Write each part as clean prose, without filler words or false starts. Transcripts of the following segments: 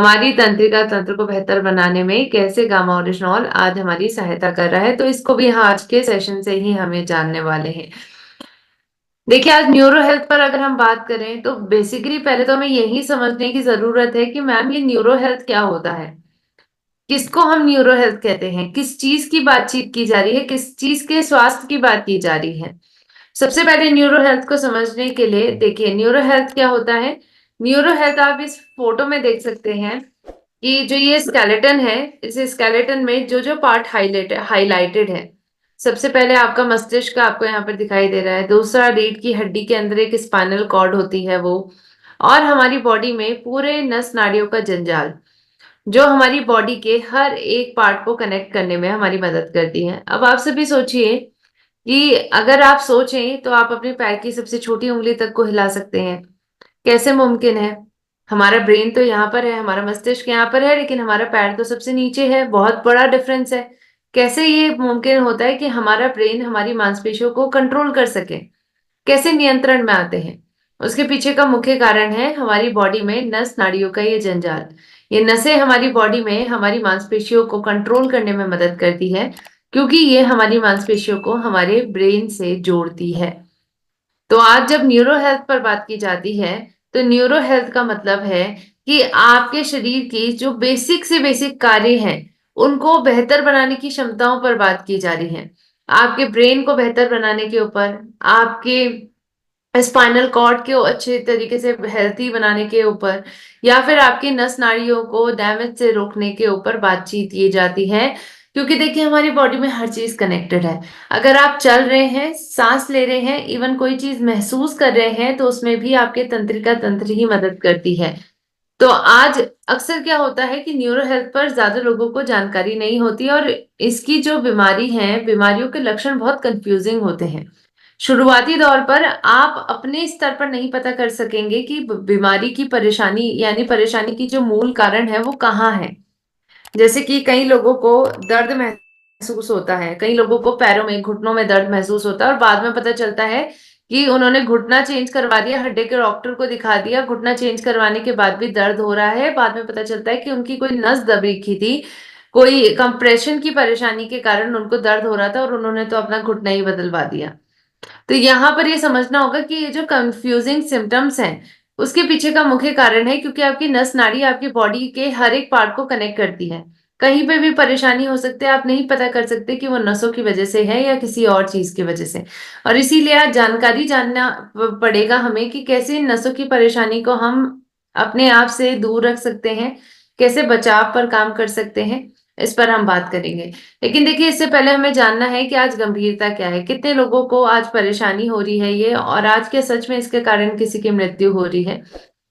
हमारी तंत्रिका तंत्र को बेहतर बनाने में कैसे गामा ओरिजिनॉल आज हमारी सहायता कर रहा है, तो इसको भी यहाँ आज के सेशन से ही हमें जानने वाले हैं। देखिए, आज न्यूरो हेल्थ पर अगर हम बात करें तो बेसिकली पहले तो हमें यही समझने की जरूरत है कि मैम ये न्यूरो हेल्थ क्या होता है, किसको हम न्यूरो हेल्थ कहते हैं, किस चीज की बातचीत की जा रही है, किस चीज के स्वास्थ्य की बात की जा रही है। सबसे पहले न्यूरो हेल्थ को समझने के लिए देखिए न्यूरो हेल्थ क्या होता है। न्यूरो हेल्थ आप इस फोटो में देख सकते हैं कि जो ये स्केलेटन है, इस स्केलेटन में जो जो पार्ट हाईलाइटेड है। सबसे पहले आपका मस्तिष्क आपको यहाँ पर दिखाई दे रहा है। दूसरा, रीढ़ की हड्डी के अंदर एक स्पाइनल कॉर्ड होती है वो, और हमारी बॉडी में पूरे नस नाड़ियों का जंजाल जो हमारी बॉडी के हर एक पार्ट को कनेक्ट करने में हमारी मदद करती है। अब आप सभी सोचिए कि अगर आप सोचें तो आप अपने पैर की सबसे छोटी उंगली तक को हिला सकते हैं। कैसे मुमकिन है? हमारा ब्रेन तो यहाँ पर है, हमारा मस्तिष्क यहाँ पर है, लेकिन हमारा पैर तो सबसे नीचे है। बहुत बड़ा डिफरेंस है। कैसे ये मुमकिन होता है कि हमारा ब्रेन हमारी मांसपेशियों को कंट्रोल कर सके, कैसे नियंत्रण में आते हैं? उसके पीछे का मुख्य कारण है हमारी बॉडी में नस नाड़ियों का ये जंजाल। ये नसें हमारी बॉडी में हमारी मांसपेशियों को कंट्रोल करने में मदद करती है, क्योंकि ये हमारी मांसपेशियों को हमारे ब्रेन से जोड़ती है। तो आज जब न्यूरो हेल्थ पर बात की जाती है, तो न्यूरो हेल्थ का मतलब है कि आपके शरीर की जो बेसिक से बेसिक कार्य हैं, उनको बेहतर बनाने की क्षमताओं पर बात की जा रही है। आपके ब्रेन को बेहतर बनाने के ऊपर, आपके स्पाइनल कॉर्ड को अच्छे तरीके से हेल्थी बनाने के ऊपर, या फिर आपकी नस नाड़ियों को डैमेज से रोकने के ऊपर बातचीत की जाती है। क्योंकि देखिए हमारी बॉडी में हर चीज कनेक्टेड है। अगर आप चल रहे हैं, सांस ले रहे हैं, इवन कोई चीज महसूस कर रहे हैं, तो उसमें भी आपके तंत्रिका तंत्र ही मदद करती है। तो आज अक्सर क्या होता है कि न्यूरो हेल्थ पर ज्यादा लोगों को जानकारी नहीं होती, और इसकी जो बीमारी है, बीमारियों के लक्षण बहुत कंफ्यूजिंग होते हैं। शुरुआती दौर पर आप अपने स्तर पर नहीं पता कर सकेंगे कि बीमारी की परेशानी यानी परेशानी की जो मूल कारण है वो कहाँ है। जैसे कि कई लोगों को दर्द महसूस होता है, कई लोगों को पैरों में, घुटनों में दर्द महसूस होता है, और बाद में पता चलता है कि उन्होंने घुटना चेंज करवा दिया, हड्डी के डॉक्टर को दिखा दिया, घुटना चेंज करवाने के बाद भी दर्द हो रहा है। बाद में पता चलता है कि उनकी कोई नस दब रखी थी, कोई कंप्रेशन की परेशानी के कारण उनको दर्द हो रहा था, और उन्होंने तो अपना घुटना ही बदलवा दिया। तो यहाँ पर ये समझना होगा कि ये जो कंफ्यूजिंग सिम्टम्स हैं, उसके पीछे का मुख्य कारण है क्योंकि आपकी नस नाड़ी आपकी बॉडी के हर एक पार्ट को कनेक्ट करती है। कहीं पे भी परेशानी हो सकती है, आप नहीं पता कर सकते कि वो नसों की वजह से है या किसी और चीज की वजह से। और इसीलिए आज जानकारी जानना पड़ेगा हमें कि कैसे इन नसों की परेशानी को हम अपने आप से दूर रख सकते हैं, कैसे बचाव पर काम कर सकते हैं, इस पर हम बात करेंगे। लेकिन देखिए, इससे पहले हमें जानना है कि आज गंभीरता क्या है, कितने लोगों को आज परेशानी हो रही है ये, और आज के सच में इसके कारण किसी की मृत्यु हो रही है।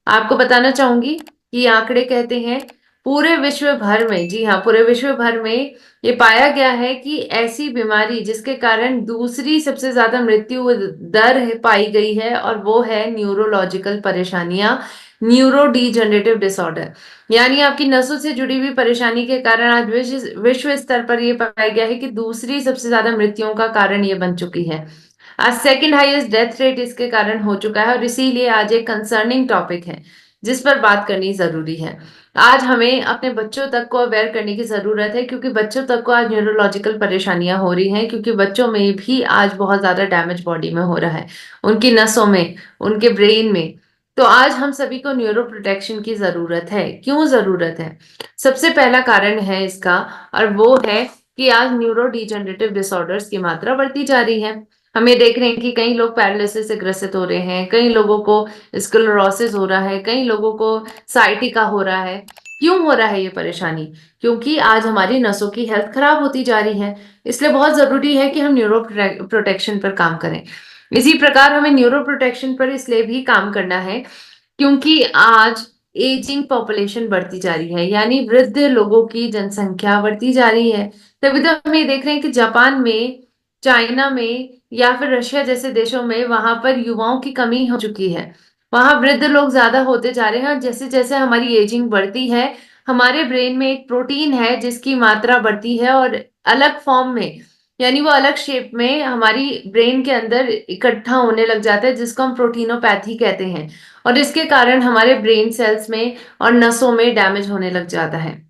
आपको बताना चाहूंगी कि आंकड़े कहते हैं पूरे विश्व भर में, जी हाँ, पूरे विश्व भर में ये पाया गया है कि ऐसी बीमारी जिसके कारण दूसरी सबसे ज्यादा मृत्यु दर पाई गई है, और वो है न्यूरोलॉजिकल परेशानियां, न्यूरो डीजनरेटिव डिसऑर्डर। यानी आपकी नसों से जुड़ी हुई परेशानी के कारण आज विश्व स्तर पर यह पाया गया है कि दूसरी सबसे ज्यादा मृत्युओं का कारण ये बन चुकी है। आज सेकंड हाईएस्ट डेथ रेट इसके कारण हो चुका है, और इसीलिए आज एक कंसर्निंग टॉपिक है जिस पर बात करनी जरूरी है। आज हमें अपने बच्चों तक को अवेयर करने की जरूरत है, क्योंकि बच्चों तक को आज न्यूरोलॉजिकल परेशानियां हो रही हैं, क्योंकि बच्चों में भी आज बहुत ज्यादा डैमेज बॉडी में हो रहा है, उनकी नसों में, उनके ब्रेन में। तो आज हम सभी को न्यूरो प्रोटेक्शन की जरूरत है। क्यों जरूरत है? सबसे पहला कारण है इसका, और वो है कि आज न्यूरो डिजनरेटिव डिसऑर्डर्स की मात्रा बढ़ती जा रही है। हम ये देख रहे हैं कि कई लोग पैरालिसिस से ग्रसित हो रहे हैं, कई लोगों को स्क्लेरोसिस हो रहा है, कई लोगों को साइटिका हो रहा है। क्यों हो रहा है ये परेशानी? क्योंकि आज हमारी नसों की हेल्थ खराब होती जा रही है। इसलिए बहुत जरूरी है कि हम न्यूरो प्रोटेक्शन पर काम करें। इसी प्रकार हमें न्यूरो प्रोटेक्शन पर इसलिए भी काम करना है क्योंकि आज एजिंग पॉपुलेशन बढ़ती जा रही है, यानी वृद्ध लोगों की जनसंख्या बढ़ती जा रही है। तभी तो हम ये देख रहे हैं कि जापान में, चाइना में, या फिर रशिया जैसे देशों में वहां पर युवाओं की कमी हो चुकी है। वहां वृद्ध लोग ज्यादा होते जा रहे हैं, और जैसे जैसे हमारी एजिंग बढ़ती है, हमारे ब्रेन में एक प्रोटीन है जिसकी मात्रा बढ़ती है, और अलग फॉर्म में, यानी वो अलग शेप में हमारी ब्रेन के अंदर इकट्ठा होने लग जाता है, जिसको हम प्रोटीनोपैथी कहते हैं। और इसके कारण हमारे ब्रेन सेल्स में और नसों में डैमेज होने लग जाता है।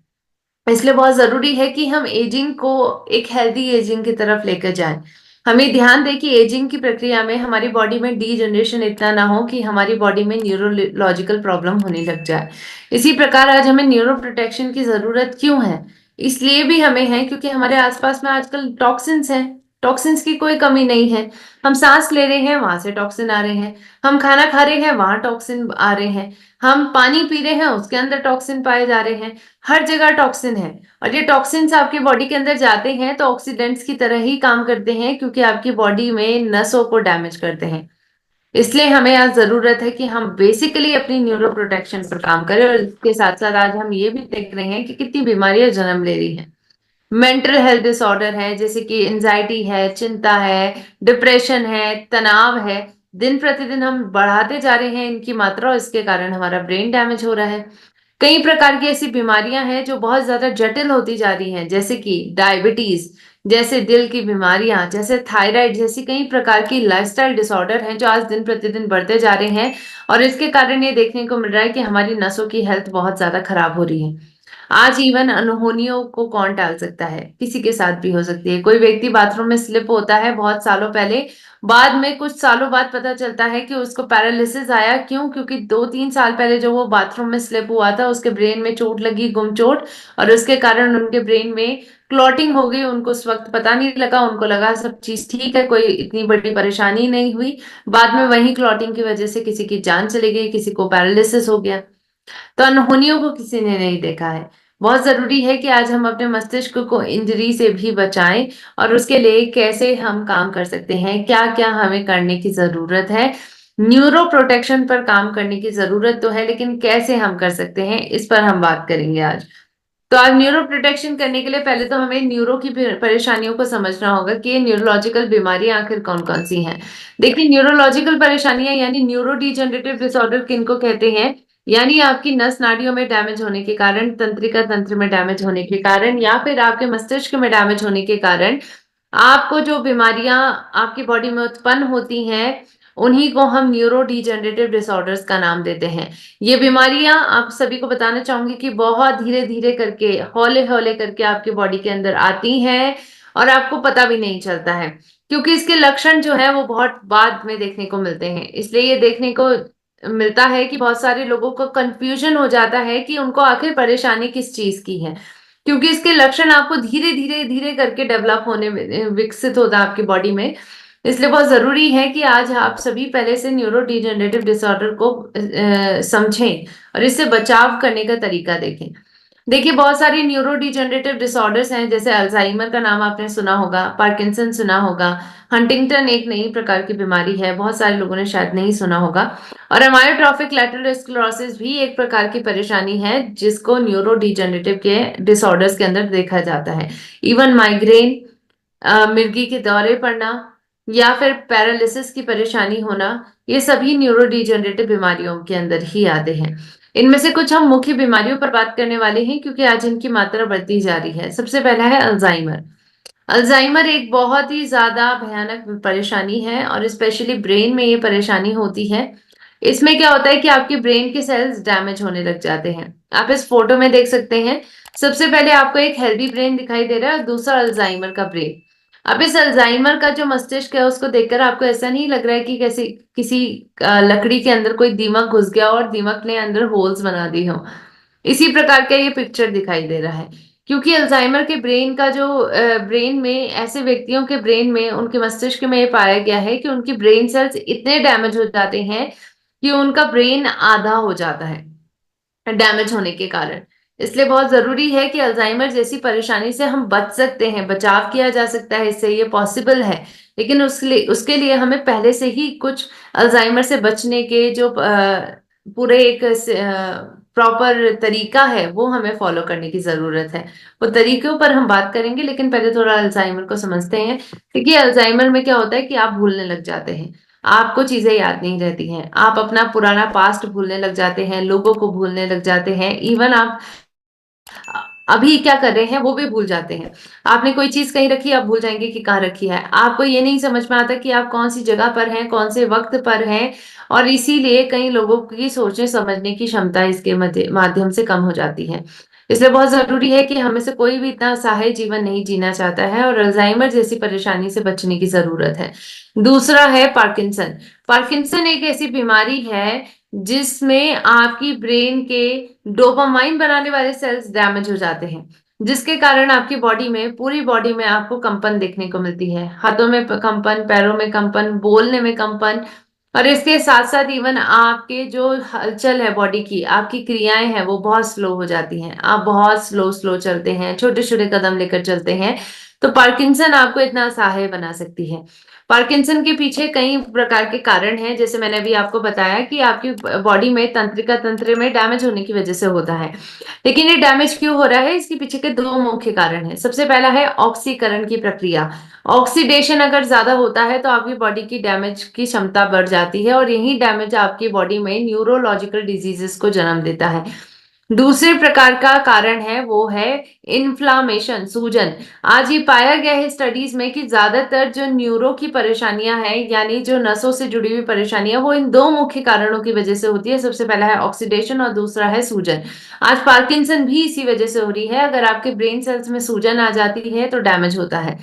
इसलिए बहुत ज़रूरी है कि हम एजिंग को एक हेल्दी एजिंग की तरफ लेकर जाएँ। हमें ध्यान दें कि एजिंग की प्रक्रिया में हमारी बॉडी में डीजनरेशन इतना ना हो कि हमारी बॉडी में न्यूरोलॉजिकल प्रॉब्लम होने लग जाए। इसी प्रकार आज हमें न्यूरो प्रोटेक्शन की ज़रूरत क्यों है? इसलिए भी हमें है क्योंकि हमारे आस-पास में आजकल टॉक्सिन्स हैं। टॉक्सिन्स की कोई कमी नहीं है। हम साँस ले रहे हैं, वहाँ से टॉक्सिन आ रहे हैं। हम खाना खा रहे हैं, वहाँ टॉक्सिन आ रहे हैं। हम पानी पी रहे हैं, उसके अंदर टॉक्सिन पाए जा रहे हैं। हर जगह टॉक्सिन है और ये टॉक्सिन्स आपकी बॉडी के अंदर जाते हैं तो ऑक्सीडेंट्स की तरह ही काम करते हैं क्योंकि आपकी बॉडी में नसों को डैमेज करते हैं। इसलिए हमें आज ज़रूरत है कि हम बेसिकली अपनी न्यूरो प्रोटेक्शन पर काम करें और इसके साथ-साथ आज हम ये भी देख रहे हैं कि कितनी बीमारियाँ जन्म ले रही हैं। मेंटल हेल्थ डिसऑर्डर है जैसे कि एंजाइटी है, चिंता है, डिप्रेशन है, तनाव है। दिन प्रतिदिन हम बढ़ाते जा रहे हैं इनकी मात्रा और इसके कारण हमारा ब्रेन डैमेज हो रहा है। कई प्रकार की ऐसी बीमारियां हैं जो बहुत ज़्यादा जटिल होती जा रही हैं, जैसे कि डायबिटीज़, जैसे दिल की बीमारियां, जैसे थायराइड जैसी कई प्रकार की लाइफ़स्टाइल डिसऑर्डर हैं जो आज दिन प्रतिदिन बढ़ते जा रहे हैं और इसके कारण ये देखने को मिल रहा है कि हमारी नसों की हेल्थ बहुत ज़्यादा खराब हो रही है। आज इवन अनहोनियों को कौन टाल सकता है? किसी के साथ भी हो सकती है। कोई व्यक्ति बाथरूम में स्लिप होता है बहुत सालों पहले, बाद में कुछ सालों बाद पता चलता है कि उसको पैरालिसिस आया, क्यों? क्योंकि 2-3 साल पहले जो वो बाथरूम में स्लिप हुआ था, उसके ब्रेन में चोट लगी, गुम चोट और उसके कारण उनके ब्रेन में क्लॉटिंग हो गई। उनको उस वक़्त पता नहीं लगा, उनको लगा सब चीज़ ठीक है, कोई इतनी बड़ी परेशानी नहीं हुई। बाद में वहीं क्लॉटिंग की वजह से किसी की जान चली गई, किसी को पैरालिसिस हो गया। तो अनहोनियों को किसी ने नहीं देखा है। बहुत ज़रूरी है कि आज हम अपने मस्तिष्क को इंजरी से भी बचाएँ और उसके लिए कैसे हम काम कर सकते हैं, क्या-क्या हमें करने की ज़रूरत है। न्यूरो प्रोटेक्शन पर काम करने की ज़रूरत तो है, लेकिन कैसे हम कर सकते हैं, इस पर हम बात करेंगे आज। तो आज न्यूरो प्रोटेक्शन करने के लिए पहले तो हमें न्यूरो की परेशानियों को समझना होगा कि ये न्यूरोलॉजिकल बीमारियां आखिर कौन-कौन सी हैं। देखिए न्यूरोलॉजिकल परेशानियां यानी न्यूरो डिजेनरेटिव डिसऑर्डर किनको कहते हैं? यानी आपकी नस नाड़ियों में डैमेज होने के कारण, तंत्रिका तंत्र में डैमेज होने के कारण या फिर आपके मस्तिष्क में डैमेज होने के कारण आपको जो बीमारियां आपकी बॉडी में उत्पन्न होती हैं, उन्हीं को हम न्यूरो डिजेनरेटिव डिसऑर्डर्स का नाम देते हैं। ये बीमारियाँ आप सभी को बताना चाहूँगी कि बहुत धीरे-धीरे करके, हौले-हौले करके आपकी बॉडी के अंदर आती हैं और आपको पता भी नहीं चलता है। क्योंकि इसके लक्षण जो हैं वो बहुत बाद में देखने को मिलते हैं। इसलिए ये देखने को मिलता है कि बहुत सारे लोगों को कन्फ्यूज़न हो जाता है कि उनको आखिर परेशानी किस चीज़ की है। क्योंकि इसके लक्षण आपको धीरे-धीरे, धीरे करके डेवलप होने में विकसित होता है आपकी बॉडी में। इसलिए बहुत ज़रूरी है कि आज आप सभी पहले से न्यूरो डिजेनरेटिव डिसऑर्डर को समझें और इससे बचाव करने का तरीका देखें। देखिए बहुत सारी न्यूरो डिजेनरेटिव डिसऑर्डर्स हैं जैसे अल्जाइमर का नाम आपने सुना होगा, पार्किंसन सुना होगा, हंटिंगटन एक नई प्रकार की बीमारी है, बहुत सारे लोगों ने शायद नहीं सुना होगा और अमायोट्रोफिक लैटरल स्क्लेरोसिस भी एक प्रकार की परेशानी है जिसको न्यूरो डिजेनरेटिव के डिसऑर्डर्स के अंदर देखा जाता है। इवन माइग्रेन मिर्गी के दौरे पड़ना या फिर पैरालिसिस की परेशानी होना, ये सभी न्यूरोडिजेनरेटिव बीमारियों के अंदर ही आते हैं। इनमें से कुछ हम मुख्य बीमारियों पर बात करने वाले हैं क्योंकि आज इनकी मात्रा बढ़ती जा रही है। सबसे पहला है अल्ज़ाइमर। अल्ज़ाइमर एक बहुत ही ज़्यादा भयानक परेशानी है और स्पेशली ब्रेन में ये परेशानी होती है। इसमें क्या होता है कि आपके ब्रेन के सेल्स डैमेज होने लग जाते हैं। आप इस फोटो में देख सकते हैं। सबसे पहले आपको एक हेल्दी ब्रेन दिखाई दे रहा है और दूसरा अल्ज़ाइमर का ब्रेन। अब इस अल्ज़ाइमर का जो मस्तिष्क है उसको देखकर आपको ऐसा नहीं लग रहा है कि कैसे किसी लकड़ी के अंदर कोई दीमक घुस गया और दीमक ने अंदर होल्स बना दी हों। इसी प्रकार का ये पिक्चर दिखाई दे रहा है। क्योंकि अल्ज़ाइमर के ब्रेन का जो ब्रेन में ऐसे व्यक्तियों के ब्रेन में उनके मस्तिष्क में ये पाया गया है कि उनकी ब्रेन सेल्स इतने डैमेज हो जाते हैं कि उनका ब्रेन आधा हो जाता है। डैमेज होने के कारण। इसलिए बहुत ज़रूरी है कि अल्ज़ाइमर जैसी परेशानी से हम बच सकते हैं, बचाव किया जा सकता है इससे, ये पॉसिबल है। लेकिन उसके लिए हमें पहले से ही कुछ अल्ज़ाइमर से बचने के जो पूरे एक प्रॉपर तरीका है, वो हमें फ़ॉलो करने की ज़रूरत है। वो तरीकों पर हम बात करेंगे, लेकिन पहले थोड़ा अल्ज़ाइमर को समझते हैं। देखिए, अल्ज़ाइमर में क्या होता है कि आप भूलने लग जाते हैं। आपको चीज़ें याद नहीं रहती हैं। आप अपना पुराना पास्ट भूलने लग जाते हैं, लोगों को भूलने लग जाते हैं। इवन आप अभी क्या कर रहे हैं वो भी भूल जाते हैं। आपने कोई चीज कहीं रखी, आप भूल जाएंगे कि कहाँ रखी है। आपको ये नहीं समझ में आता कि आप कौन सी जगह पर हैं, कौन से वक्त पर हैं। और इसीलिए कई लोगों की सोचने समझने की क्षमता इसके माध्यम से कम हो जाती है। इसलिए बहुत जरूरी है कि हमें से कोई भी इतना असहाय जीवन नहीं जीना चाहता है, और अल्जाइमर जैसी परेशानी से बचने की जरूरत है। दूसरा है पार्किंसन। पार्किंसन एक ऐसी बीमारी है जिसमें आपकी ब्रेन के डोपामाइन बनाने वाले सेल्स डैमेज हो जाते हैं, जिसके कारण आपकी बॉडी में, पूरी बॉडी में आपको कंपन देखने को मिलती है। हाथों में कंपन, पैरों में कंपन, बोलने में कंपन। और इसके साथ साथ इवन आपके जो हलचल है बॉडी की, आपकी क्रियाएं हैं, वो बहुत स्लो हो जाती हैं। आप बहुत स्लो स्लो चलते हैं, छोटे छोटे कदम लेकर चलते हैं। तो पार्किंसन आपको इतना असहाय बना सकती है। पार्किंसन के पीछे कई प्रकार के कारण हैं, जैसे मैंने अभी आपको बताया कि आपकी बॉडी में तंत्रिका तंत्र में डैमेज होने की वजह से होता है। लेकिन ये डैमेज क्यों हो रहा है, इसके पीछे के दो मुख्य कारण हैं। सबसे पहला है ऑक्सीकरण की प्रक्रिया। ऑक्सीडेशन अगर ज्यादा होता है तो आपकी बॉडी की डैमेज की क्षमता बढ़ जाती है, और यही डैमेज आपकी बॉडी में न्यूरोलॉजिकल डिजीजेस को जन्म देता है। दूसरे प्रकार का कारण है वो है इन्फ्लामेशन, सूजन। आज ये पाया गया है स्टडीज में कि ज्यादातर जो न्यूरो की परेशानियां हैं, यानी जो नसों से जुड़ी हुई परेशानियां, वो इन दो मुख्य कारणों की वजह से होती है। सबसे पहला है ऑक्सीडेशन और दूसरा है सूजन। आज पार्किंसन भी इसी वजह से हो रही है। अगर आपके ब्रेन सेल्स में सूजन आ जाती है तो डैमेज होता है।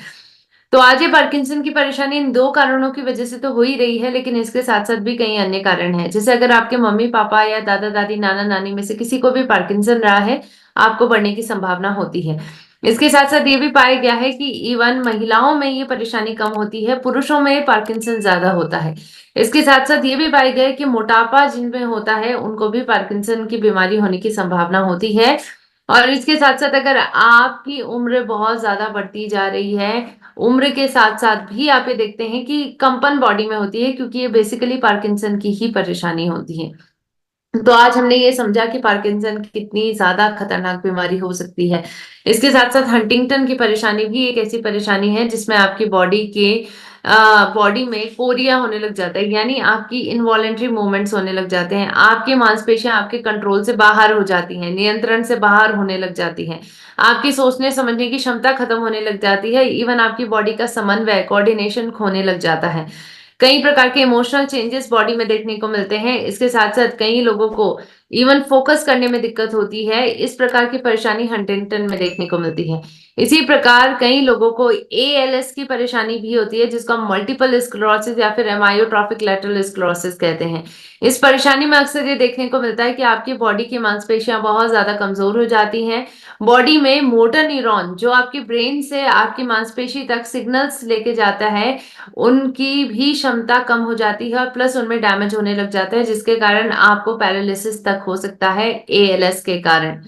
तो आज ये पार्किंसन की परेशानी इन दो कारणों की वजह से तो हो ही रही है, लेकिन इसके साथ साथ भी कई अन्य कारण हैं। जैसे अगर आपके मम्मी पापा या दादा दादी, नाना नानी में से किसी को भी पार्किंसन रहा है, आपको बढ़ने की संभावना होती है। इसके साथ साथ ये भी पाया गया है कि इवन महिलाओं में ये परेशानी कम होती है, पुरुषों में पार्किंसन ज्यादा होता है। इसके साथ साथ ये भी पाया गया है कि मोटापा जिनमें होता है उनको भी पार्किंसन की बीमारी होने की संभावना होती है। और इसके साथ साथ अगर आपकी उम्र बहुत ज्यादा बढ़ती जा रही है, उम्र के साथ साथ भी आप ये देखते हैं कि कंपन बॉडी में होती है, क्योंकि ये बेसिकली पार्किंसन की ही परेशानी होती है। तो आज हमने ये समझा कि पार्किंसन कितनी ज्यादा खतरनाक बीमारी हो सकती है। इसके साथ साथ हंटिंगटन की परेशानी भी एक ऐसी परेशानी है जिसमें आपकी बॉडी में कोरिया होने लग जाता है, यानी आपकी इनवॉलेंट्री मूवमेंट्स होने लग जाते हैं। आपकी मांसपेशियां आपके कंट्रोल से बाहर हो जाती हैं, नियंत्रण से बाहर होने लग जाती हैं। आपकी सोचने समझने की क्षमता खत्म होने लग जाती है। इवन आपकी बॉडी का समन्वय, कोऑर्डिनेशन खोने लग जाता है। कई प्रकार के इमोशनल चेंजेस बॉडी में देखने को मिलते हैं। इसके साथ साथ कई लोगों को इवन फोकस करने में दिक्कत होती है। इस प्रकार की परेशानी हंटिंगटन में देखने को मिलती है। इसी प्रकार कई लोगों को एएलएस की परेशानी भी होती है, जिसको हम मल्टीपल स्क्लेरोसिस या फिर एमायोट्रोफिक लैटरल स्क्लेरोसिस कहते हैं। इस परेशानी में अक्सर ये देखने को मिलता है कि आपकी बॉडी की मांसपेशियां बहुत ज्यादा कमजोर हो जाती हैं। बॉडी में मोटर न्यूरॉन जो आपकी ब्रेन से आपकी मांसपेशी तक सिग्नल्स लेके जाता है, उनकी भी क्षमता कम हो जाती है, और प्लस उनमें डैमेज होने लग जाता है, जिसके कारण आपको पैरालिसिस तक हो सकता है एएलएस के कारण।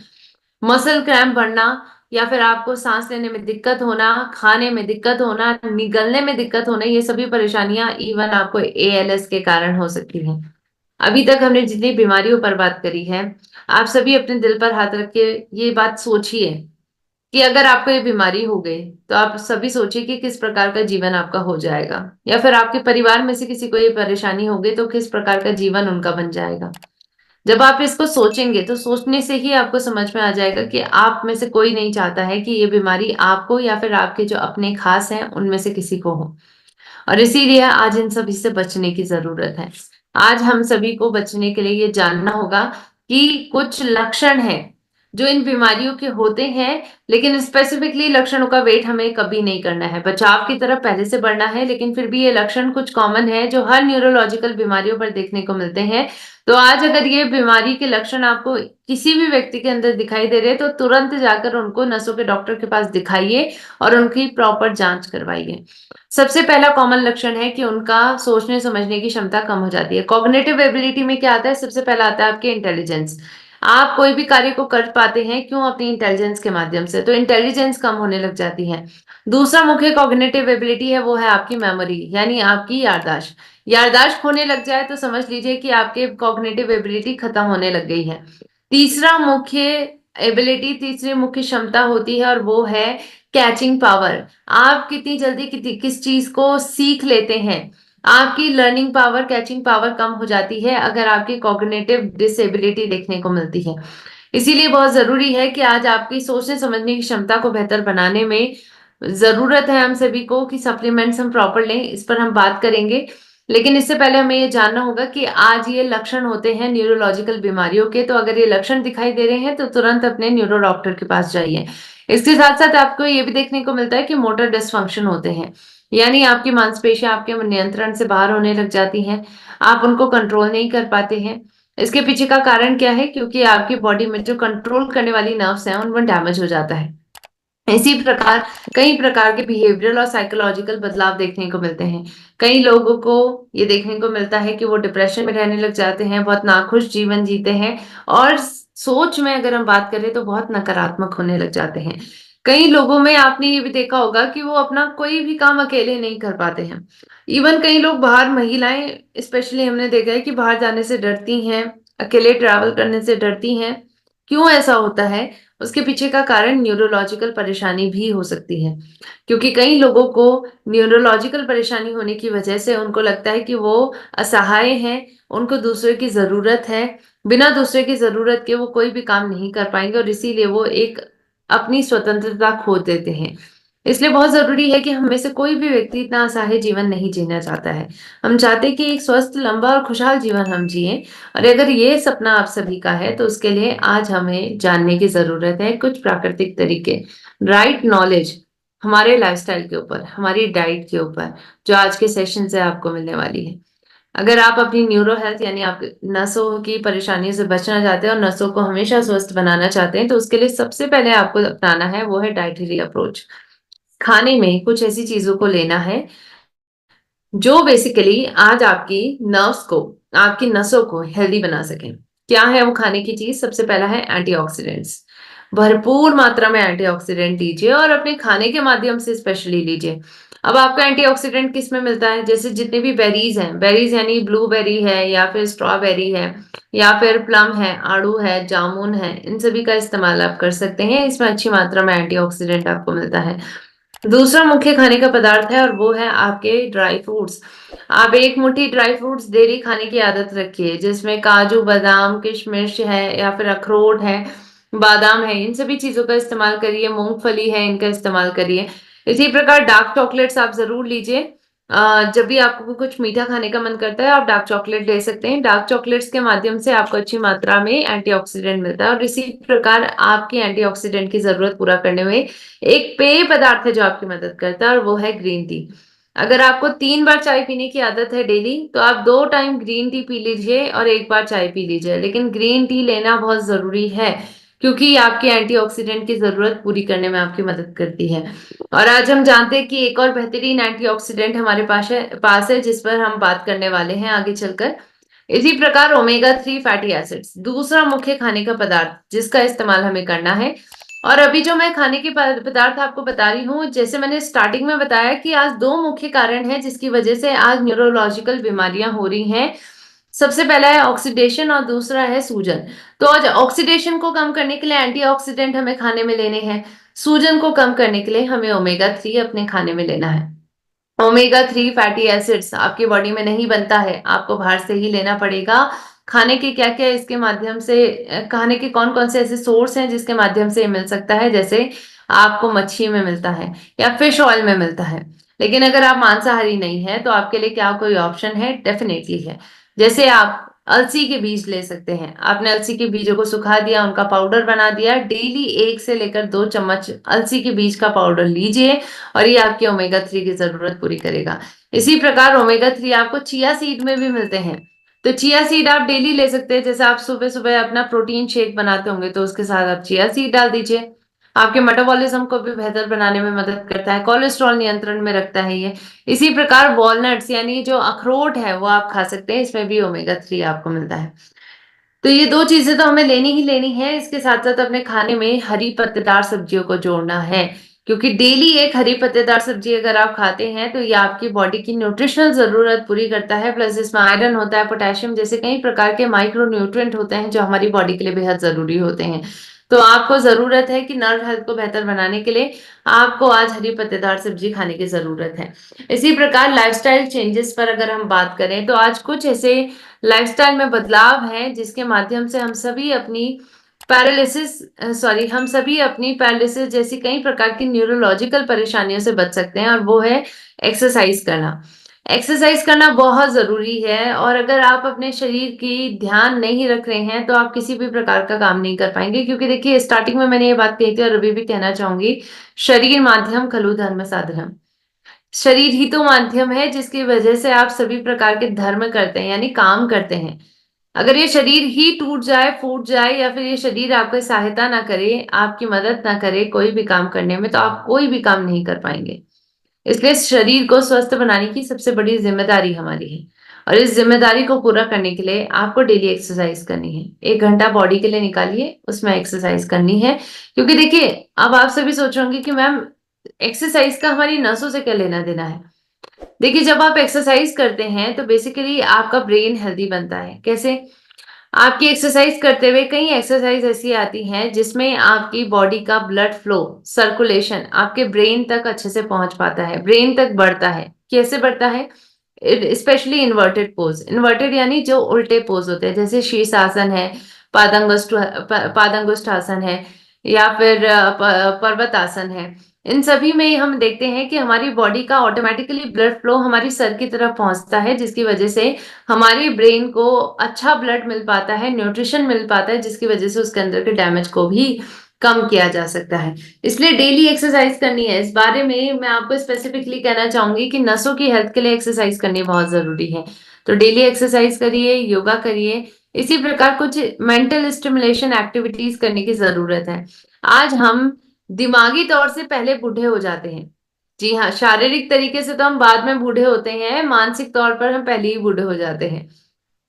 मसल क्रैम्प बढ़ना, या फिर आपको सांस लेने में दिक्कत होना, खाने में दिक्कत होना, निगलने में दिक्कत होना, ये सभी परेशानियां इवन आपको एएलएस के कारण हो सकती हैं। अभी तक हमने जितनी बीमारियों पर बात करी है, आप सभी अपने दिल पर हाथ रख के ये बात सोचिए कि अगर आपको ये बीमारी हो गई तो आप सभी सोचिए कि किस प्रकार का जीवन आपका हो जाएगा, या फिर आपके परिवार में से किसी को ये परेशानी हो गई तो किस प्रकार का जीवन उनका बन जाएगा। जब आप इसको सोचेंगे तो सोचने से ही आपको समझ में आ जाएगा कि आप में से कोई नहीं चाहता है कि ये बीमारी आपको या फिर आपके जो अपने खास हैं उनमें से किसी को हो। और इसीलिए आज इन सभी से बचने की जरूरत है। आज हम सभी को बचने के लिए ये जानना होगा कि कुछ लक्षण हैं जो इन बीमारियों के होते हैं, लेकिन स्पेसिफिकली लक्षणों का वेट हमें कभी नहीं करना है। बचाव की तरफ पहले से बढ़ना है, लेकिन फिर भी ये लक्षण कुछ कॉमन है जो हर न्यूरोलॉजिकल बीमारियों पर देखने को मिलते हैं। तो आज अगर ये बीमारी के लक्षण आपको किसी भी व्यक्ति के अंदर दिखाई दे रहे हैं तो तुरंत जाकर उनको नसों के डॉक्टर के पास दिखाइए और उनकी प्रॉपर जांच करवाइए। सबसे पहला कॉमन लक्षण है कि उनका सोचने समझने की क्षमता कम हो जाती है। कॉग्निटिव एबिलिटी में क्या आता है, सबसे पहला आता है आपके इंटेलिजेंस। आप कोई भी कार्य को कर पाते हैं क्यों, अपनी इंटेलिजेंस के माध्यम से। तो इंटेलिजेंस कम होने लग जाती है। दूसरा मुख्य कॉग्निटिव एबिलिटी है वो है आपकी मेमोरी, यानी आपकी याददाश्त। याददाश्त खोने लग जाए तो समझ लीजिए कि आपके कॉग्निटिव एबिलिटी खत्म होने लग गई है। तीसरी मुख्य क्षमता होती है और वो है कैचिंग पावर। आप कितनी जल्दी किस चीज को सीख लेते हैं। आपकी लर्निंग पावर, कैचिंग पावर कम हो जाती है अगर आपकी कॉग्निटिव डिसेबिलिटी देखने को मिलती है। इसीलिए बहुत ज़रूरी है कि आज आपकी सोचने समझने की क्षमता को बेहतर बनाने में ज़रूरत है हम सभी को कि सप्लीमेंट्स हम प्रॉपर लें, इस पर हम बात करेंगे। लेकिन इससे पहले हमें ये जानना होगा कि आज ये लक्षण होते हैं न्यूरोलॉजिकल बीमारियों के, तो अगर ये लक्षण दिखाई दे रहे हैं तो तुरंत अपने न्यूरो डॉक्टर के पास जाइए। इसके साथ-साथ आपको ये भी देखने को मिलता है कि मोटर डिसफंक्शन होते हैं, यानी आपकी मांसपेशियाँ आपके नियंत्रण से बाहर होने लग जाती हैं, आप उनको कंट्रोल नहीं कर पाते हैं। इसके पीछे का कारण क्या है? क्योंकि आपकी बॉडी में जो कंट्रोल करने वाली नर्व्स हैं, उनमें डैमेज हो जाता है। इसी प्रकार कई प्रकार के बिहेवियरल और साइकोलॉजिकल बदलाव देखने को मिलते हैं। कई लोगों को ये देखने को मिलता है कि वो डिप्रेशन में रहने लग जाते हैं, बहुत नाखुश जीवन जीते हैं और सोच में अगर हम बात करें तो बहुत नकारात्मक होने लग जाते हैं। कई लोगों में आपने ये भी देखा होगा कि वो अपना कोई भी काम अकेले नहीं कर पाते हैं। इवन कई लोग बाहर महिलाएँ स्पेशली हमने देखा है कि बाहर जाने से डरती हैं, अकेले ट्रैवल करने से डरती हैं। क्यों ऐसा होता है? उसके पीछे का कारण न्यूरोलॉजिकल परेशानी भी हो सकती है, क्योंकि कई लोगों को न्यूरोलॉजिकल परेशानी होने की वजह से उनको लगता है कि वो असहाय हैं, उनको दूसरे की ज़रूरत है, बिना दूसरे की ज़रूरत के वो कोई भी काम नहीं कर पाएँगे और इसीलिए वो एक अपनी स्वतंत्रता खो देते हैं। इसलिए बहुत ज़रूरी है कि हम में से कोई भी व्यक्ति इतना असहाय जीवन नहीं जीना चाहता है। हम चाहते हैं कि एक स्वस्थ, लंबा और खुशहाल जीवन हम जिएँ और अगर ये सपना आप सभी का है, तो उसके लिए आज हमें जानने की ज़रूरत है कुछ प्राकृतिक तरीके, राइट नॉलेज हमारे लाइफ़स्टाइल के ऊपर, हमारी डाइट के ऊपर, जो आज के सेशन से आपको मिलने वाली है। अगर आप अपनी न्यूरो हेल्थ यानी आप नसों की परेशानियों से बचना चाहते हैं और नसों को हमेशा स्वस्थ बनाना चाहते हैं, तो उसके लिए सबसे पहले आपको अपनाना है, वो है डाइटरी अप्रोच। खाने में कुछ ऐसी चीज़ों को लेना है जो बेसिकली आज आपकी नर्व्स को, आपकी नसों को हेल्दी बना सकें। क्या है वो खाने की चीज़? सबसे पहला है एंटीऑक्सीडेंट्स। भरपूर मात्रा में एंटीऑक्सीडेंट लीजिए और अपने खाने के माध्यम से स्पेशली लीजिए। अब आपका एंटीऑक्सीडेंट किसमें मिलता है? जैसे जितने भी बेरीज़ यानी ब्लूबेरी है या फिर स्ट्रॉबेरी है या फिर प्लम है, आड़ू है, जामुन है, इन सभी का इस्तेमाल आप कर सकते हैं। इसमें अच्छी मात्रा में एंटीऑक्सीडेंट आपको मिलता है। दूसरा मुख्य खाने का पदार्थ है और वो है आपके ड्राई फ्रूट्स। आप एक मुट्ठी ड्राई फ्रूट्स डेली खाने की आदत रखिए, जिसमें काजू, बादाम, किशमिश है या फिर अखरोट है, बादाम है, इन सभी चीज़ों का इस्तेमाल करिए, मूँगफली है, इनका इस्तेमाल करिए। इसी प्रकार डार्क चॉकलेट्स आप ज़रूर लीजिए। जब भी आपको कुछ मीठा खाने का मन करता है, आप डार्क चॉकलेट ले सकते हैं। डार्क चॉकलेट्स के माध्यम से आपको अच्छी मात्रा में एंटीऑक्सीडेंट मिलता है और इसी प्रकार आपकी एंटीऑक्सीडेंट की ज़रूरत पूरा करने में एक पेय पदार्थ है जो आपकी मदद करता है और वो है ग्रीन टी। अगर आपको 3 बार चाय पीने की आदत है डेली, तो आप 2 टाइम ग्रीन टी पी लीजिए और 1 बार चाय पी लीजिए। लेकिन ग्रीन टी लेना बहुत ज़रूरी है, क्योंकि आपकी एंटीऑक्सीडेंट की ज़रूरत पूरी करने में आपकी मदद करती है। और आज हम जानते हैं कि एक और बेहतरीन एंटीऑक्सीडेंट हमारे पास है जिस पर हम बात करने वाले हैं आगे चलकर। इसी प्रकार ओमेगा 3 फैटी एसिड्स दूसरा मुख्य खाने का पदार्थ जिसका इस्तेमाल हमें करना है। और अभी जो मैं खाने के पदार्थ आपको बता रही हूँ, जैसे मैंने स्टार्टिंग में बताया कि आज 2 मुख्य कारण हैं जिसकी वजह से आज न्यूरोलॉजिकल बीमारियां हो रही हैं। सबसे पहला है ऑक्सीडेशन और दूसरा है सूजन। तो आज ऑक्सीडेशन को कम करने के लिए एंटीऑक्सीडेंट हमें खाने में लेने हैं। सूजन को कम करने के लिए हमें ओमेगा 3 अपने खाने में लेना है। ओमेगा 3 फैटी एसिड्स आपकी बॉडी में नहीं बनता है, आपको बाहर से ही लेना पड़ेगा। खाने के क्या-क्या इसके माध्यम से खाने के कौन-कौन से ऐसे सोर्स हैं जिसके माध्यम से ये मिल सकता है, जैसे आपको मच्छी में मिलता है या फिश ऑयल में मिलता है। लेकिन अगर आप मांसाहारी नहीं हैं, तो आपके लिए क्या कोई ऑप्शन है? डेफ़िनेटली है। जैसे आप अलसी के बीज ले सकते हैं। आपने अलसी के बीजों को सुखा दिया, उनका पाउडर बना दिया, डेली 1 से लेकर 2 चम्मच अलसी के बीज का पाउडर लीजिए और ये आपकी ओमेगा 3 की ज़रूरत पूरी करेगा। इसी प्रकार ओमेगा 3 आपको चिया सीड में भी मिलते हैं। तो चिया सीड आप डेली ले सकते हैं, जैसे आप सुबह-सुबह अपना प्रोटीन शेक बनाते होंगे, तो उसके साथ आप चिया सीड डाल दीजिए। आपके मेटाबॉलिज़्म को भी बेहतर बनाने में मदद करता है, कोलेस्ट्रॉल नियंत्रण में रखता है ये। इसी प्रकार वॉलनट्स यानी जो अखरोट है, वो आप खा सकते हैं, इसमें भी ओमेगा 3 आपको मिलता है। तो ये 2 चीज़ें तो हमें लेनी ही लेनी है, इसके साथ-साथ अपने खाने में हरी पत्तेदार सब्जियों को जोड़ना है, क्योंकि डेली एक हरी पत्तेदार सब्जी अगर आप खाते हैं, तो ये आपकी बॉडी की न्यूट्रिशनल ज़रूरत पूरी करता है, प्लस इसमें आयरन होता है, पोटेशियम जैसे कई प्रकार के माइक्रो न्यूट्रिएंट होते हैं, जो हमारी बॉडी के लिए बेहद ज़रूरी होते हैं। तो आपको ज़रूरत है कि नर्व हेल्थ को बेहतर बनाने के लिए आपको आज हरी पत्तेदार सब्जी खाने की ज़रूरत है। इसी प्रकार लाइफ़स्टाइल चेंजेस पर अगर हम बात करें, तो आज कुछ ऐसे लाइफ़स्टाइल में बदलाव हैं, जिसके माध्यम से हम सभी अपनी हम सभी अपनी पैरालिसिस जैसी कई प्रकार की न्यूरोलॉजिकल परेशानियों से बच सकते हैं, और वो है एक्सरसाइज करना। एक्सरसाइज करना बहुत ज़रूरी है, और अगर आप अपने शरीर की ध्यान नहीं रख रहे हैं, तो आप किसी भी प्रकार का काम नहीं कर पाएँगे, क्योंकि देखिए स्टार्टिंग में मैंने ये बात कही थी और अभी भी कहना चाहूँगी, शरीर माध्यम खलु धर्म साधनम। शरीर ही तो माध्यम है जिसकी वजह से आप सभी प्रकार के धर्म करते हैं, यानी काम करते हैं। अगर ये शरीर ही टूट जाए, फूट जाए, या फिर ये शरीर आपकी सहायता ना करे, आपकी मदद ना करे कोई भी काम करने में, तो आप कोई भी काम नहीं कर पाएँगे। इसलिए शरीर को स्वस्थ बनाने की सबसे बड़ी ज़िम्मेदारी हमारी है, और इस ज़िम्मेदारी को पूरा करने के लिए आपको डेली एक्सरसाइज़ करनी है। 1 घंटा बॉडी के लिए निकालिए, उसमें एक्सरसाइज़ करनी है। क्योंकि देखिए, अब आप सभी सोच रहे होंगे कि मैम एक्सरसाइज़ का हमारी नसों से क्या लेना-देना है? देखिए, जब आप एक्सरसाइज़ करते हैं, तो बेसिकली आपका ब्रेन हेल्दी बनता है। कैसे? आपकी एक्सरसाइज करते हुए कई एक्सरसाइज ऐसी आती हैं जिसमें आपकी बॉडी का ब्लड फ्लो, सर्कुलेशन आपके ब्रेन तक अच्छे से पहुंच पाता है, ब्रेन तक बढ़ता है। कैसे बढ़ता है? Specially inverted pose. इन्वर्टेड यानी जो उल्टे पोज होते हैं, जैसे शीर्षासन है, पादंगुष्ठासन है, या फिर पर्वत आसन है। इन सभी में हम देखते हैं कि हमारी बॉडी का ऑटोमेटिकली ब्लड फ्लो हमारी सर की तरफ पहुंचता है, जिसकी वजह से हमारे ब्रेन को अच्छा ब्लड मिल पाता है, न्यूट्रिशन मिल पाता है, जिसकी वजह से उसके अंदर के डैमेज को भी कम किया जा सकता है। इसलिए डेली एक्सरसाइज करनी है। इस बारे में मैं आपको स्पेसिफिकली कहना चाहूंगी कि नसों की हेल्थ के लिए एक्सरसाइज करनी बहुत जरूरी है। तो डेली एक्सरसाइज करिए, योगा करिए। इसी प्रकार कुछ मेंटल स्टिमुलेशन एक्टिविटीज करने की जरूरत है। आज हम दिमागी तौर से पहले बूढ़े हो जाते हैं। जी हाँ, शारीरिक तरीके से तो हम बाद में बूढ़े होते हैं, मानसिक तौर पर हम पहले ही बूढ़े हो जाते हैं।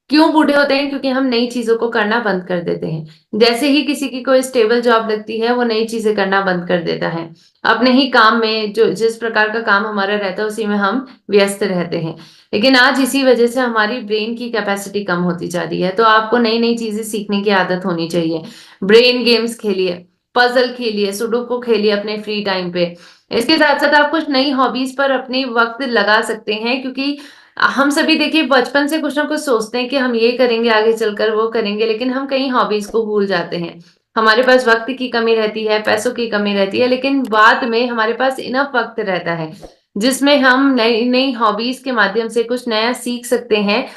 क्यों बूढ़े होते हैं? क्योंकि हम नई चीज़ों को करना बंद कर देते हैं। जैसे ही किसी की कोई स्टेबल जॉब लगती है, वो नई चीज़ें करना बंद कर देता है। अपने ही काम में जो जिस प्रकार का काम हमारा रहता है, उसी में हम व्यस्त रहते हैं। लेकिन आज इसी वजह से हमारी ब्रेन की कैपेसिटी कम होती जा रही है। तो आपको नई-नई चीज़ें सीखने की आदत होनी चाहिए। ब्रेन गेम्स खेलिए, पज़ल खेलिए, सुडोकू खेलिए अपने फ्री टाइम पे। इसके साथ-साथ आप कुछ नई हॉबीज़ पर अपनी वक़्त लगा सकते हैं, क्योंकि हम सभी देखिए बचपन से कुछ ना कुछ सोचते हैं कि हम ये करेंगे, आगे चलकर वो करेंगे, लेकिन हम कई हॉबीज को भूल जाते हैं। हमारे पास वक्त की कमी रहती है, पैसों की कमी रहती है, लेकिन बाद में हमारे पास इनफ वक्त रहता है जिसमें हम नई नई हॉबीज के माध्यम से कुछ नया सीख सकते हैं।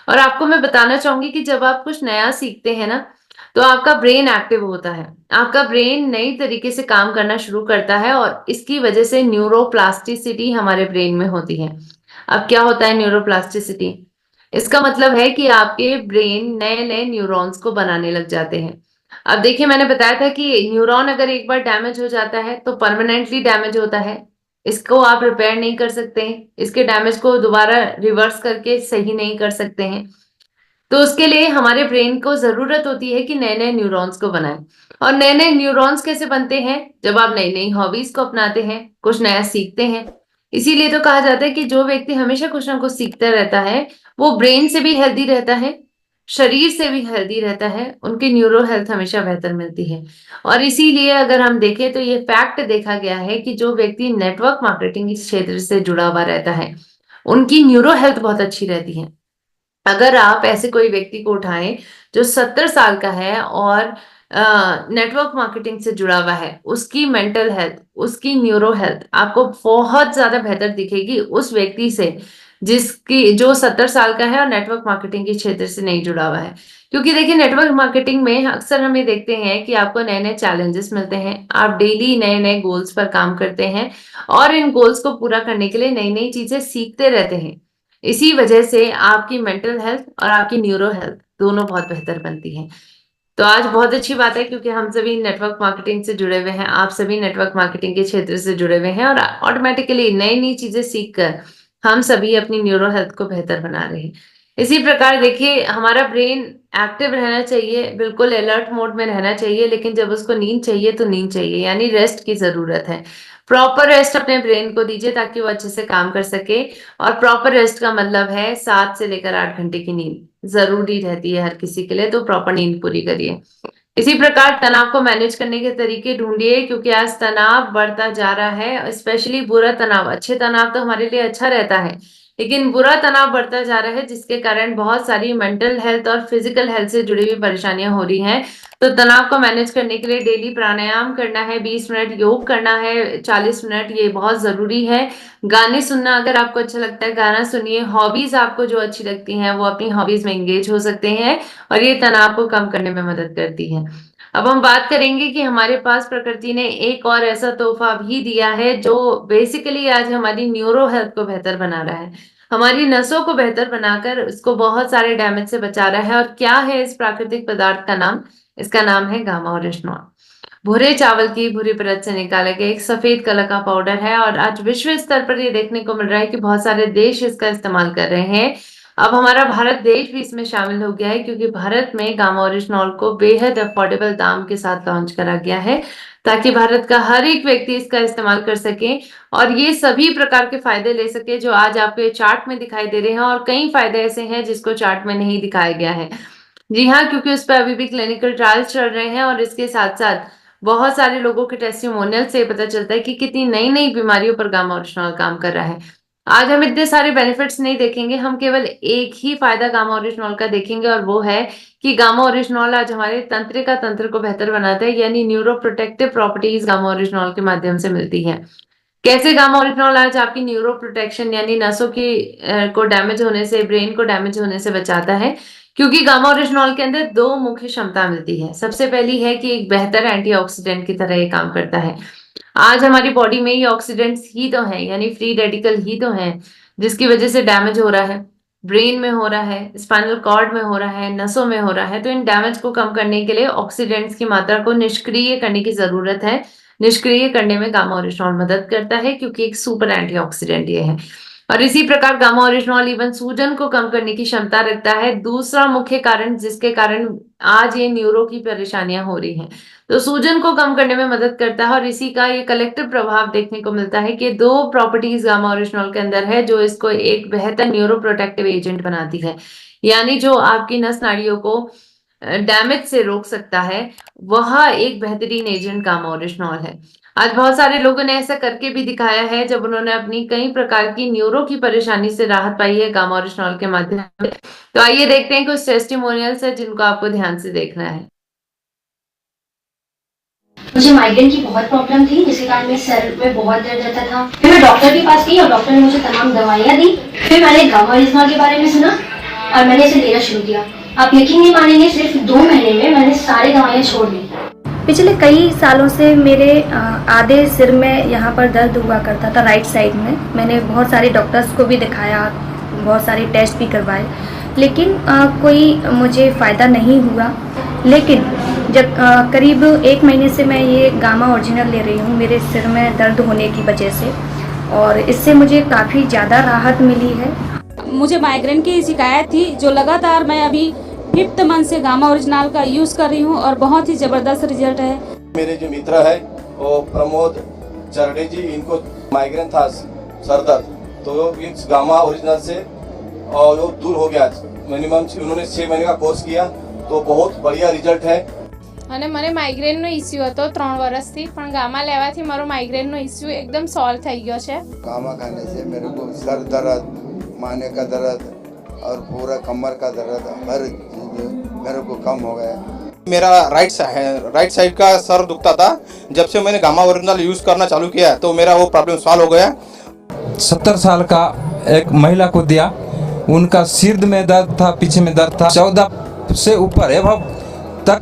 और आपको मैं बताना चाहूंगी कि जब आप कुछ नया सीखते हैं ना, तो आपका ब्रेन एक्टिव होता है। आपका ब्रेन नई तरीके से काम करना शुरू करता है, और इसकी वजह से न्यूरोप्लास्टिसिटी हमारे ब्रेन में होती है। अब क्या होता है न्यूरोप्लास्टिसिटी? इसका मतलब है कि आपके ब्रेन नए-नए न्यूरॉन्स को बनाने लग जाते हैं। अब देखिए, मैंने बताया था कि न्यूरॉन अगर एक बार डैमेज हो जाता है, तो परमानेंटली डैमेज होता है। इसको आप रिपेयर नहीं कर सकते हैं। इसके डैमेज को दोबारा रिवर्स करके सही नहीं कर सकते हैं। तो उसके लिए हमारे ब्रेन को ज़रूरत होती है कि नए-नए न्यूरॉन्स को बनाएँ। और नए-नए न्यूरॉन्स कैसे बनते हैं? जब आप नई-नई हॉबीज़ को अपनाते हैं, कुछ नया सीखते हैं। इसीलिए तो कहा जाता है कि जो व्यक्ति हमेशा कुछ ना कुछ सीखता रहता है, वो ब्रेन से भी हेल्दी रहता है, शरीर से भी हेल्दी रहता है, उनकी न्यूरो हेल्थ हमेशा बेहतर मिलती है। और इसीलिए अगर हम देखें, तो ये फैक्ट देखा गया है कि जो व्यक्ति नेटवर्क मार्केटिंग इस क्षेत्र से जुड़ा हुआ रहता है, उनकी न्यूरो हेल्थ बहुत अच्छी रहती है। अगर आप ऐसे कोई व्यक्ति को उठाएँ जो 70 साल का है और नेटवर्क मार्केटिंग से जुड़ा हुआ है, उसकी मेंटल हेल्थ, उसकी न्यूरो हेल्थ आपको बहुत ज़्यादा बेहतर दिखेगी उस व्यक्ति से, जिसकी जो 70 साल का है और नेटवर्क मार्केटिंग के क्षेत्र से नहीं जुड़ा हुआ है। क्योंकि देखिए, नेटवर्क मार्केटिंग में अक्सर हम ये देखते हैं कि आपको नए-नए चैलेंजेस मिलते हैं, आप डेली नए-नए गोल्स पर काम करते हैं, और इन गोल्स को पूरा करने के लिए नई-नई चीज़ें सीखते रहते हैं। इसी वजह से आपकी मेंटल हेल्थ और आपकी न्यूरो हेल्थ दोनों बहुत बेहतर बनती हैं। तो आज बहुत अच्छी बात है, क्योंकि हम सभी नेटवर्क मार्केटिंग से जुड़े हुए हैं, आप सभी नेटवर्क मार्केटिंग के क्षेत्र से जुड़े हुए हैं, और ऑटोमैटिकली नई-नई चीज़ें सीखकर हम सभी अपनी न्यूरो हेल्थ को बेहतर बना रहे हैं। इसी प्रकार देखिए, हमारा ब्रेन एक्टिव रहना चाहिए, बिल्कुल अलर्ट मोड में रहना चाहिए, लेकिन जब उसको नींद चाहिए तो नींद चाहिए, यानी रेस्ट की ज़रूरत है। प्रॉपर रेस्ट अपने ब्रेन को दीजिए ताकि वो अच्छे से काम कर सके, और प्रॉपर रेस्ट का मतलब है 7 से लेकर 8 घंटे की नींद ज़रूरी रहती है हर किसी के लिए, तो प्रॉपर नींद पूरी करिए। इसी प्रकार तनाव को मैनेज करने के तरीके ढूँढिए, क्योंकि आज तनाव बढ़ता जा रहा है, स्पेशली बुरा तनाव। अच्छे तनाव तो हमारे लिए अच्छा रहता है, लेकिन बुरा तनाव बढ़ता जा रहा है जिसके कारण बहुत सारी मेंटल हेल्थ और फिजिकल हेल्थ से जुड़ी हुई परेशानियां हो रही हैं। तो तनाव को मैनेज करने के लिए डेली प्राणायाम करना है, 20 मिनट योग करना है, 40 मिनट, ये बहुत ज़रूरी है। गाने सुनना, अगर आपको अच्छा लगता है गाना सुनिए। हॉबीज़ आपको जो अच्छी लगती हैं वो अपनी हॉबीज़ में एंगेज हो सकते हैं और ये तनाव को कम करने में मदद करती हैं। अब हम बात करेंगे कि हमारे पास प्रकृति ने एक और ऐसा तोहफ़ा भी दिया है जो बेसिकली आज हमारी न्यूरो हेल्थ को बेहतर बना रहा है। हमारी नसों को बेहतर बनाकर उसको बहुत सारे डैमेज से बचा रहा है। और क्या है इस प्राकृतिक पदार्थ का नाम? इसका नाम है गामा ओरिजिनॉल। भूरे चावल की भूरी परत से निकाला गया एक सफेद कलर का पाउडर है और आज विश्व स्तर पर ये देखने को मिल रहा है कि बहुत सारे देश इसका इस्तेमाल कर रहे हैं। अब हमारा भारत देश भी इसमें शामिल हो गया है क्योंकि भारत में गामा ओरिजिनॉल को बेहद अफोर्डेबल दाम के साथ लॉन्च करा गया है ताकि भारत का हर एक व्यक्ति इसका इस्तेमाल कर सके और ये सभी प्रकार के फायदे ले सके जो आज आपको ये चार्ट में दिखाई दे रहे हैं। और कई फायदे ऐसे हैं जिसको चार्ट में नहीं दिखाया गया है। जी हाँ, क्योंकि उस पे अभी भी क्लिनिकल ट्रायल्स चल रहे हैं और इसके साथ-साथ बहुत सारे लोगों के टेस्टिमोनियल से पता चलता है कि कितनी नई-नई बीमारियों पर गामा ओरिजिनॉल काम कर रहा है। आज हम इतने सारे बेनिफिट्स नहीं देखेंगे, हम केवल एक ही फायदा गामा ओरिजिनॉल का देखेंगे और वो है कि गामा ओरिजिनॉल आज हमारे तंत्रिका तंत्र को बेहतर बनाता है, यानी neuro protective properties gamma oryzanol के माध्यम से मिलती हैं। कैसे गामा ओरिजिनॉल आज आपकी न्यूरो प्रोटेक्शन यानी नसों की को डैमेज होने से, ब्रेन को डैमेज होने से बचाता है? क्योंकि गामा ओरिजिनॉल के अंदर 2 मुख्य क्षमता मिलती है। सबसे पहली है कि एक बेहतर एंटीऑक्सीडेंट की तरह ये काम करता है। आज हमारी बॉडी में ये ऑक्सीडेंट्स ही तो हैं, यानी फ्री रेडिकल ही तो हैं, जिसकी वजह से डैमेज हो रहा है। ब्रेन में हो रहा है, स्पाइनल कॉर्ड में हो रहा है, नसों में हो रहा है। तो इन डैमेज को कम करने के लिए ऑक्सीडेंट्स की मात्रा को निष्क्रिय करने की ज़रूरत है। निष्क्रिय करने में गामा ओरिजिनॉल मदद करता है क्योंकि एक सुपर एंटीऑक्सीडेंट ये है। और इसी प्रकार गामा ओरिजिनॉल इवन सूजन को कम करने की क्षमता रखता है। दूसरा मुख्य कारण जिसके कारण आज ये न्यूरो की परेशानियां हो रही हैं, तो सूजन को कम करने में मदद करता है और इसी का ये कलेक्टिव प्रभाव देखने को मिलता है कि 2 प्रॉपर्टीज गामा ओरिजिनॉल के अंदर है जो इसको एक बेहतर न्यूरो प्रोटेक्टिव एजेंट बनाती है। यानी जो आपकी नस नाड़ियों को डैमेज से रोक सकता है, वह एक बेहतरीन एजेंट गामा ओरिजिनॉल है। आज बहुत सारे लोगों ने ऐसा करके भी दिखाया है जब उन्होंने अपनी कई प्रकार की न्यूरो की परेशानी से राहत पाई है गामा ओरिजिनॉल के माध्यम से। तो आइए देखते हैं कुछ टेस्टिमोनियल्स है जिनको आपको ध्यान से देखना है। मुझे माइग्रेन की बहुत प्रॉब्लम थी जिसके कारण मेरे सर में बहुत दर्द रहता था। फिर मैं डॉक्टर के पास गई और डॉक्टर ने मुझे तमाम दवाइयाँ दी। फिर मैंने गामा ओरिजिनॉल के बारे में सुना और मैंने इसे लेना शुरू किया। आप यकीन नहीं मानेंगे, सिर्फ 2 महीने में मैंने सारी दवाइयाँ छोड़ दी। पिछले कई सालों से मेरे आधे सिर में यहाँ पर दर्द हुआ करता था, राइट साइड में। मैंने बहुत सारे डॉक्टर्स को भी दिखाया, बहुत सारे टेस्ट भी करवाए, लेकिन कोई मुझे फ़ायदा नहीं हुआ। लेकिन जब करीब 1 महीने से मैं ये गामा ओरिजिनल ले रही हूँ मेरे सिर में दर्द होने की वजह से, और इससे मुझे काफ़ी ज़्यादा राहत मिली है। मुझे माइग्रेन की शिकायत थी जो लगातार मैं अभी 5th मंथ से गामा ओरिजिनल का यूज़ कर रही हूँ और बहुत ही ज़बरदस्त रिजल्ट है। मेरे जो मित्र है वो प्रमोद चरडे जी, इनको माइग्रेन था, सर दर्द, तो इस गामा ओरिजिनल से और वो दूर हो गया। मिनिमम उन्होंने 6 महीने का कोर्स किया तो बहुत बढ़िया रिजल्ट है। અને મને માઇગ્રેનનો ઇસ્યુ હતો 3 વર્ષથી, પણ ગામા લેવાથી મારો માઇગ્રેનનો ઇસ્યુ એકદમ સોલ્વ થઈ ગયો છે। गामा खाने से मेरे को सर दर्द, माने का दर्द और पूरा कमर का दर्द, हर चीज मेरे को कम हो गया। मेरा राइट साइड का सर दुखता था। जब से मैंने गामा ओरिजिनल यूज़ करना चालू किया तो मेरा वो प्रॉब्लम सॉल्व हो गया। 70 साल का एक महिला को दिया, उनका सिर में दर्द था, पीछे में दर्द था, 14 से ऊपर एभव तक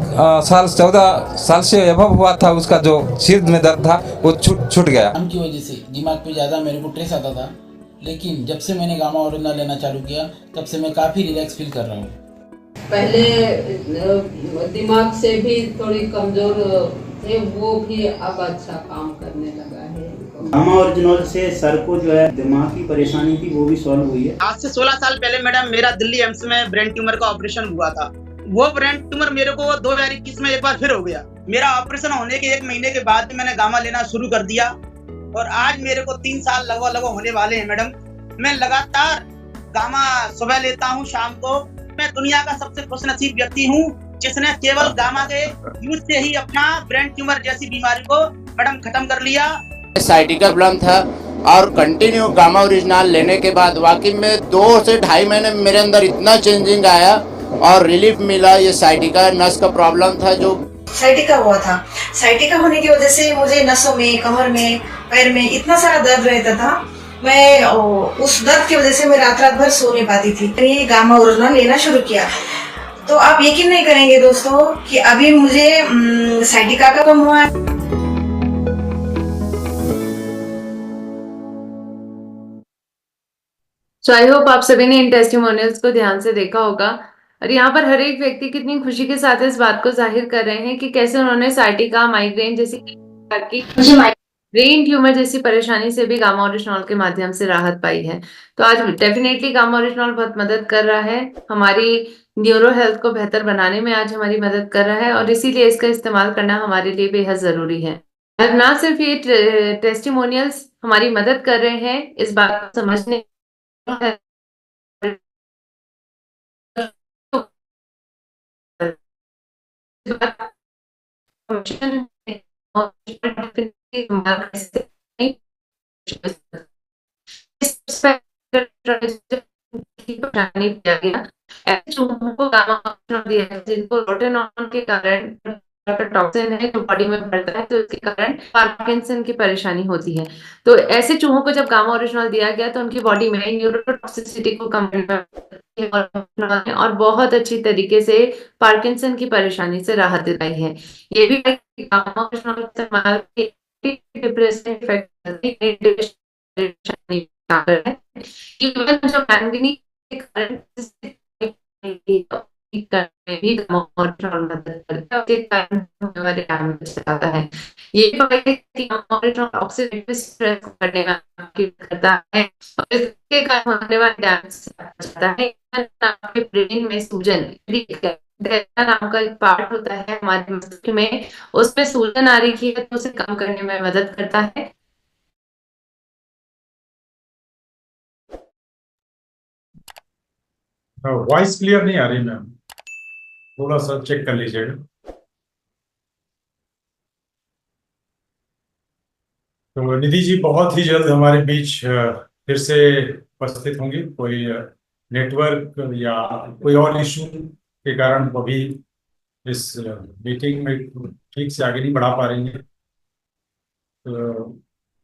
14 साल से एभव हुआ था। उसका जो सिर में दर्द था वो छूट गया। काम की वजह से दिमाग पे ज़्यादा मेरे को स्ट्रेस आता था, लेकिन जब से मैंने गामा ओरिजिनल लेना चालू किया तब से मैं काफ़ी रिलैक्स फील कर रहा हूँ। पहले दिमाग से भी थोड़ी कमजोर थे, वो भी अब अच्छा काम करने लगा है। गामा ओरिजिनल से सर को जो है दिमाग की परेशानी थी वो भी सॉल्व हुई है। आज से 16 साल पहले मैडम मेरा दिल्ली एम्स में ब्रेन ट्यूमर का ऑपरेशन हुआ था। वो ब्रेन ट्यूमर मेरे को 2021 में एक बार फिर हो गया। मेरा ऑपरेशन होने के 1 महीने के बाद मैंने गामा लेना शुरू कर दिया और आज मेरे को 3 साल लगभग होने वाले हैं मैडम। मैं लगातार गामा सुबह लेता हूँ, शाम को। मैं दुनिया का सबसे खुशनसीब व्यक्ति हूँ जिसने केवल गामा के यूज से ही अपना ब्रेन ट्यूमर जैसी बीमारी को मैडम खत्म कर लिया। साइटिका प्रॉब्लम था और कंटिन्यू गामा ओरिजिनल लेने के बाद वाकई में 2 से 2.5 महीने में मेरे अंदर इतना चेंजिंग आया और रिलीफ मिला। ये साइटिका नस का प्रॉब्लम था जो साइटिका हुआ था। साइटिका होने की वजह से मुझे नसों में, कमर में, पैर में इतना सारा दर्द रहता था। मैं उस दर्द की वजह से मैं रात भर सो नहीं पाती थी। ये गामा ओरिजिनल लेना शुरू किया तो आप यकीन नहीं करेंगे दोस्तों कि अभी मुझे साइटिका का कम हुआ है। सो आई होप आप सभी ने इन टेस्टिमोनियल्स को ध्यान से देखा होगा और यहाँ पर हर एक व्यक्ति कितनी खुशी के साथ इस बात को जाहिर कर रहे हैं कि कैसे उन्होंने साइटिका, माइग्रेन जैसी ब्रेन ट्यूमर जैसी परेशानी से भी गामा ओरिजिनॉल के माध्यम से राहत पाई है। तो आज डेफिनेटली गामा ओरिजिनॉल बहुत मदद कर रहा है, हमारी न्यूरो हेल्थ को बेहतर बनाने में आज हमारी मदद कर रहा है और इसीलिए इसका इस्तेमाल करना हमारे लिए बेहद जरूरी है। ना सिर्फ ये टेस्टिमोनियल्स हमारी मदद कर रहे हैं इस बात को समझने जिनको रोटेनॉन के कारण टॉक्सिन है जो बॉडी में बढ़ता है तो इसके कारण पार्किंसन की परेशानी होती है। तो ऐसे चूहों को जब गामा ओरिजिनल दिया गया तो उनकी बॉडी में न्यूरोटॉक्सिसिटी को कम करने और बहुत अच्छी तरीके से पार्किंसन की परेशानी से राहत दिलाई है। ये भी गामा ओरिजिनल इस्तेमाल डिप्रेशन इफेक्ट इवन जो मैंगनीज के कारण भी मदद करता है, उसके कारण होने वाले डैमेज आता है। ये ऑक्सीडेटिव स्ट्रेस करने में करता है और इसके कारण होने वाले डैमेज आता है। आपके ब्रेन में सूजन नाम का एक पार्ट होता है हमारे मस्तिष्क में, उसमें सूजन आ रही है तो उसे कम करने में मदद करता है। वॉइस क्लियर नहीं आ रही मैम, थोड़ा सा चेक कर लीजिएगा। तो निधि जी बहुत ही जल्द हमारे बीच फिर से उपस्थित होंगी। कोई नेटवर्क या कोई और इशू के कारण वो भी इस मीटिंग में ठीक से आगे नहीं बढ़ा पा रही है। तो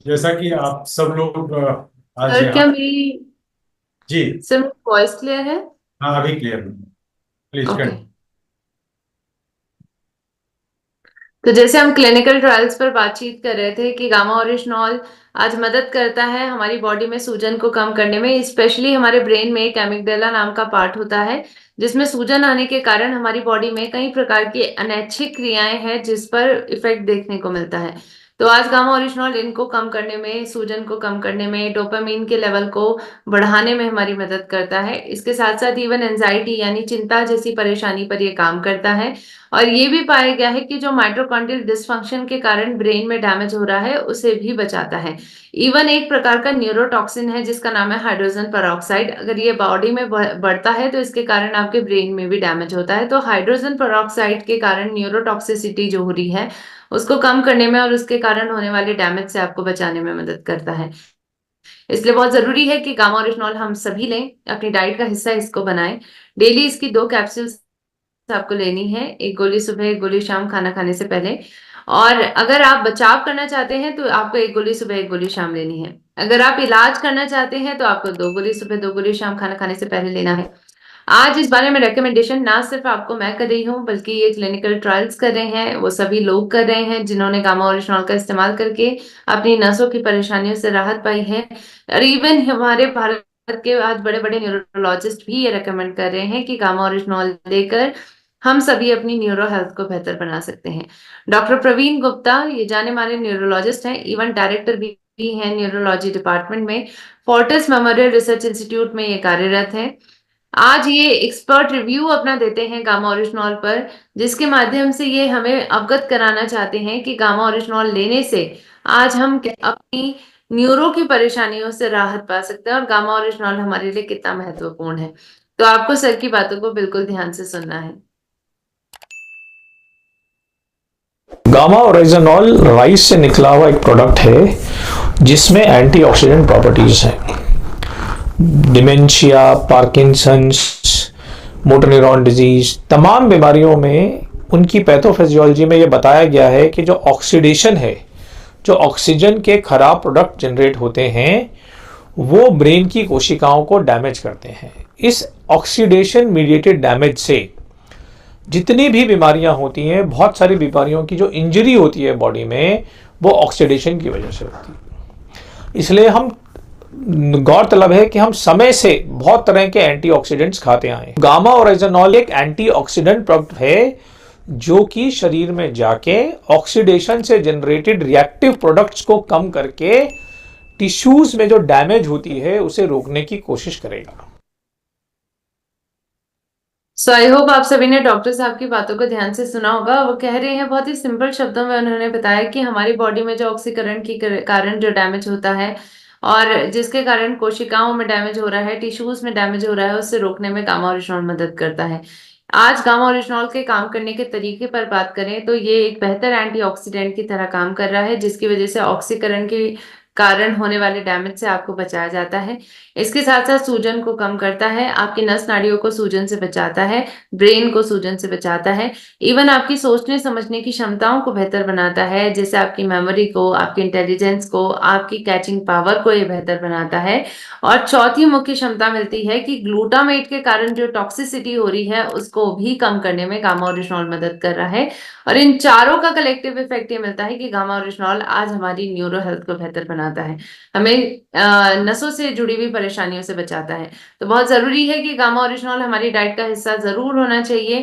जैसा कि आप सब लोग आज क्या मेरी जी सिर्फ वॉइस क्लियर है? हाँ अभी क्लियर है, प्लीज Okay. तो जैसे हम क्लिनिकल ट्रायल्स पर बातचीत कर रहे थे कि गामा ओरिजिनॉल आज मदद करता है हमारी बॉडी में सूजन को कम करने में। स्पेशली हमारे ब्रेन में एक एमिगडाला नाम का पार्ट होता है जिसमें सूजन आने के कारण हमारी बॉडी में कई प्रकार की अनैच्छिक क्रियाएं हैं जिस पर इफेक्ट देखने को मिलता है। तो आज गामा ओरिजिनॉल इनको कम करने में, सूजन को कम करने में, डोपामीन के लेवल को बढ़ाने में हमारी मदद करता है। इसके साथ साथ इवन एंजाइटी यानी चिंता जैसी परेशानी पर ये काम करता है। और ये भी पाया गया है कि जो माइटोकॉन्ड्रियल डिसफंक्शन के कारण ब्रेन में डैमेज हो रहा है उसे भी बचाता है। इवन एक प्रकार का न्यूरोटॉक्सिन है जिसका नाम है हाइड्रोजन पेरोक्साइड, अगर ये बॉडी में बढ़ता है तो इसके कारण आपके ब्रेन में भी डैमेज होता है। तो हाइड्रोजन पेरोक्साइड के कारण न्यूरोटॉक्सिसिटी जो हो रही है उसको कम करने में और उसके कारण होने वाले डैमेज से आपको बचाने में मदद करता है। इसलिए बहुत जरूरी है कि गामा ओरिजिनॉल हम सभी लें, अपनी डाइट का हिस्सा इसको बनाएं। डेली इसकी 2 कैप्सूल्स आपको लेनी है, 1 गोली सुबह, 1 गोली शाम खाना खाने से पहले। और अगर आप बचाव करना चाहते हैं तो आपको 1 गोली सुबह, 1 गोली शाम लेनी है। अगर आप इलाज करना चाहते हैं तो आपको 2 गोली सुबह, 2 गोली शाम खाना खाने से पहले लेना है। आज इस बारे में रेकमेंडेशन ना सिर्फ आपको मैं कर रही हूँ बल्कि ये क्लिनिकल ट्रायल्स कर रहे हैं, वो सभी लोग कर रहे हैं जिन्होंने गामा ओरिजिनॉल का इस्तेमाल करके अपनी नसों की परेशानियों से राहत पाई है। और इवन हमारे भारत के आज बड़े बड़े न्यूरोलॉजिस्ट भी ये रेकमेंड कर रहे हैं कि गामा ओरिजिनॉल लेकर हम सभी अपनी न्यूरो हेल्थ को बेहतर बना सकते हैं। डॉक्टर प्रवीण गुप्ता ये जाने माने न्यूरोलॉजिस्ट हैं, इवन डायरेक्टर भी हैं न्यूरोलॉजी डिपार्टमेंट में, फोर्टिस मेमोरियल रिसर्च इंस्टीट्यूट में ये कार्यरत है। आज ये एक्सपर्ट रिव्यू अपना देते हैं गामा ओरिजिनॉल पर, जिसके माध्यम से ये हमें अवगत कराना चाहते हैं कि गामा ओरिजिनॉल लेने से आज हम अपनी न्यूरो की परेशानियों से राहत पा सकते हैं और गामा ओरिजिनॉल हमारे लिए कितना महत्वपूर्ण है। तो आपको सर की बातों को बिल्कुल ध्यान से सुनना है। गामा ओरिजिनॉल राइस से निकला हुआ एक प्रोडक्ट है जिसमें एंटीऑक्सीडेंट प्रॉपर्टीज हैं। Dementia, Parkinson's, motor neuron disease, तमाम बीमारियों में उनकी पैथोफिजियोलॉजी में ये बताया गया है कि जो ऑक्सीडेशन है, जो ऑक्सीजन के खराब प्रोडक्ट जनरेट होते हैं, वो ब्रेन की कोशिकाओं को डैमेज करते हैं। इस ऑक्सीडेशन मीडिएटेड डैमेज से जितनी भी बीमारियां होती हैं, बहुत सारी बीमारियों की जो इंजरी होती है बॉडी में, वो ऑक्सीडेशन की वजह से होती है। इसलिए हम गौरतलब है कि हम समय से बहुत तरह के एंटीऑक्सीडेंट्स खाते आए। गामा ओरिजिनॉल एक एंटीऑक्सीडेंट प्रोडक्ट है जो कि शरीर में जाके ऑक्सीडेशन से जनरेटेड रिएक्टिव प्रोडक्ट्स को कम करके टिश्यूज में जो डैमेज होती है उसे रोकने की कोशिश करेगा। सो आई होप आप सभी ने डॉक्टर साहब की बातों को ध्यान से सुना होगा। वो कह रहे हैं, बहुत ही सिंपल शब्दों में उन्होंने बताया कि हमारी बॉडी में जो ऑक्सीकरण के कारण जो डैमेज होता है और जिसके कारण कोशिकाओं में डैमेज हो रहा है, टिश्यूज में डैमेज हो रहा है, उससे रोकने में गामा ओरिजिनॉल मदद करता है। आज गामा ओरिजिनॉल के काम करने के तरीके पर बात करें तो ये एक बेहतर एंटीऑक्सीडेंट की तरह काम कर रहा है, जिसकी वजह से ऑक्सीकरण के कारण होने वाले डैमेज से आपको बचाया जाता है। इसके साथ साथ सूजन को कम करता है, आपकी नस नाड़ियों को सूजन से बचाता है, ब्रेन को सूजन से बचाता है, इवन आपकी सोचने समझने की क्षमताओं को बेहतर बनाता है, जैसे आपकी मेमोरी को, आपकी इंटेलिजेंस को, आपकी कैचिंग पावर को ये बेहतर बनाता है। और चौथी मुख्य क्षमता मिलती है कि ग्लूटामेट के कारण जो टॉक्सिसिटी हो रही है उसको भी कम करने में गामा ओरिजिनॉल मदद कर रहा है। और इन चारों का कलेक्टिव इफेक्ट ये मिलता है कि गामा ओरिजिनॉल आज हमारी न्यूरो हेल्थ को बेहतर बनाता है, हमें नसों से जुड़ी हुई परेशानियों से बचाता है। तो बहुत जरूरी है कि गामा ओरिजिनॉल हमारी डाइट का हिस्सा जरूर होना चाहिए,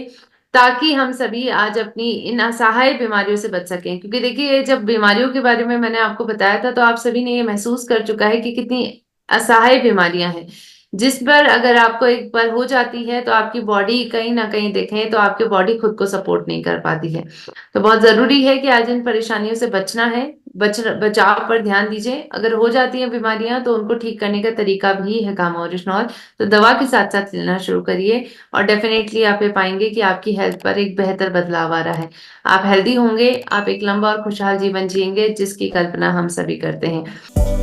ताकि हम सभी आज अपनी इन असहाय बीमारियों से बच सकें। क्योंकि देखिए, जब बीमारियों के बारे में मैंने आपको बताया था तो आप सभी ने ये महसूस कर चुका है कि कितनी असहाय बीमारियां हैं, जिस पर अगर आपको एक बार हो जाती है तो आपकी बॉडी कहीं ना कहीं देखें तो आपकी बॉडी खुद को सपोर्ट नहीं कर पाती है। तो बहुत जरूरी है कि आज इन परेशानियों से बचना है, बचाव पर ध्यान दीजिए। अगर हो जाती हैं बीमारियां तो उनको ठीक करने का तरीका भी है गामा ओरिजिनॉल, तो दवा के साथ साथ लेना शुरू करिए और डेफिनेटली आप ये पाएंगे कि आपकी हेल्थ पर एक बेहतर बदलाव आ रहा है। आप हेल्दी होंगे, आप एक लंबा और खुशहाल जीवन जिएंगे, जिसकी कल्पना हम सभी करते हैं।